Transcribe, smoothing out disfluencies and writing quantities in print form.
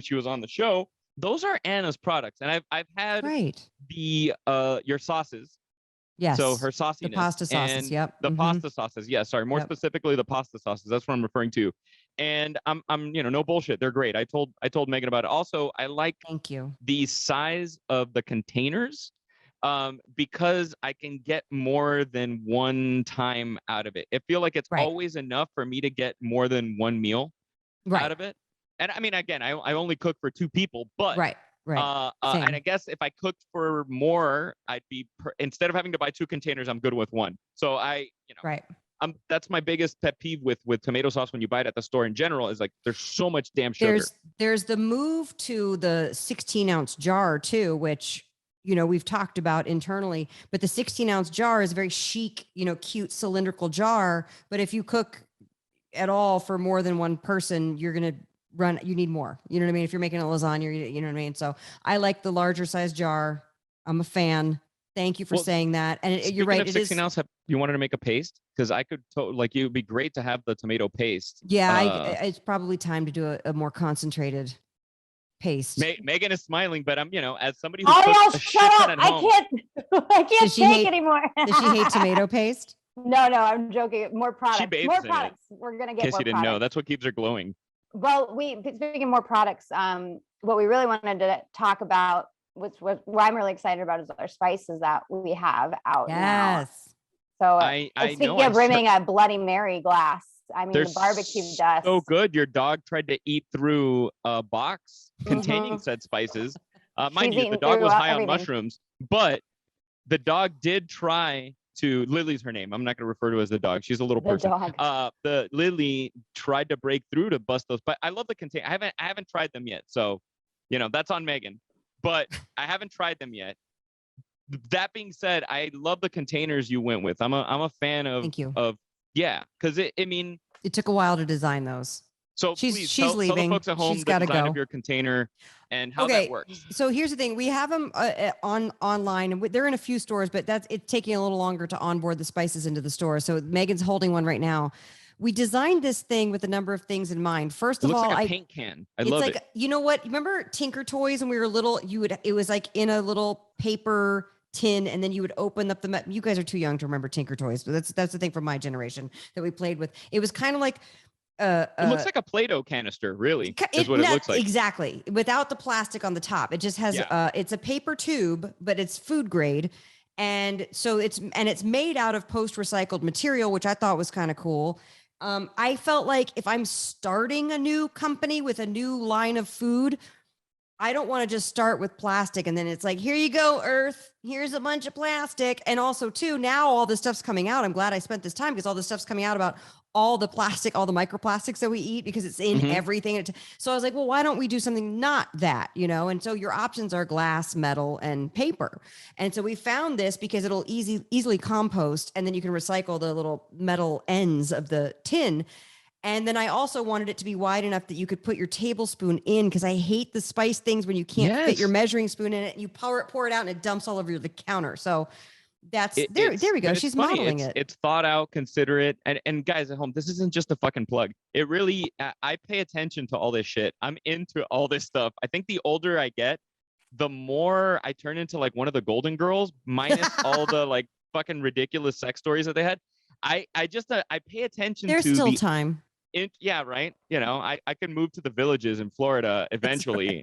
she was on the show. Those are Anna's products, and I've had the your sauces. Yes. So her sauciness. The pasta sauces. Yep. The pasta sauces. Yeah. Sorry. More specifically, the pasta sauces. That's what I'm referring to. And I'm no bullshit. They're great. I told Megan about it. Also, I like the size of the containers, because I can get more than one time out of it. I feel like it's always enough for me to get more than one meal out of it. And I mean, again, I only cook for 2 people, but and I guess if I cooked for more, I'd be instead of having to buy 2 containers, I'm good with 1. So that's my biggest pet peeve with tomato sauce when you buy it at the store in general is like there's so much damn sugar. There's the move to the 16-ounce jar too, which we've talked about internally, but the 16-ounce jar is a very chic, cute cylindrical jar. But if you cook at all for more than one person, you're gonna you need more. You know what I mean? If you're making a lasagna, you know what I mean? So I like the larger size jar. I'm a fan. Thank you for saying that. And you're right. Of 16 ounce, you wanted to make a paste? Because I could it would be great to have the tomato paste. Yeah, it's probably time to do a more concentrated paste. Megan is smiling, but I'm, as somebody who cooks a shit ton at home. I can't take anymore. Does she hate tomato paste? No, I'm joking. More products. She bathes more in products. It. We're gonna get in case more you didn't products. know, that's what keeps her glowing. Well, speaking of more products, what we really wanted to talk about, what I'm really excited about, is our spices that we have out now. So speaking of rimming a Bloody Mary glass, I mean, the barbecue dust. So good. Your dog tried to eat through a box containing said spices. Mind you, the dog was high on mushrooms, but the dog did try to, Lily's her name. I'm not going to refer to her as the dog. She's a little person. The Lily tried to break through to bust those. But I love the container. I haven't tried them yet. So, that's on Megan. But I haven't tried them yet. That being said, I love the containers you went with. I'm a fan of. Thank you. Because it took a while to design those. So she's Tell leaving. the folks at home she's the design go. of your container and how that works. So here's the thing: we have them online, and they're in a few stores, but it's taking a little longer to onboard the spices into the store. So Megan's holding one right now. We designed this thing with a number of things in mind. First of all, it looks like a paint can. I love it. You know what? Remember Tinker Toys when we were little? It was like in a little paper tin, and then you would open up you guys are too young to remember Tinker Toys, but that's the thing from my generation that we played with. It was kind of like it looks like a Play-Doh canister, really, is what it looks like. Exactly. Without the plastic on the top. It just has it's a paper tube, but it's food grade. And so it's made out of post-recycled material, which I thought was kind of cool. I felt like if I'm starting a new company with a new line of food, I don't want to just start with plastic and then it's like, here you go, Earth. Here's a bunch of plastic. And also too, now all this stuff's coming out. I'm glad I spent this time because all this stuff's coming out about all the plastic, all the microplastics that we eat because it's in everything. So I was like, well, why don't we do something not that, And so your options are glass, metal, and paper. And so we found this because it'll easily compost, and then you can recycle the little metal ends of the tin. And then I also wanted it to be wide enough that you could put your tablespoon in, because I hate the spice things when you can't fit your measuring spoon in it and you pour it out and it dumps all over the counter. So that's there we go. She's modeling it. It's thought out, considerate. And guys at home, this isn't just a fucking plug. It really, I pay attention to all this shit. I'm into all this stuff. I think the older I get, the more I turn into like one of the Golden Girls, minus all the like fucking ridiculous sex stories that they had. I pay attention There's to still time. Yeah, right. I can move to the villages in Florida eventually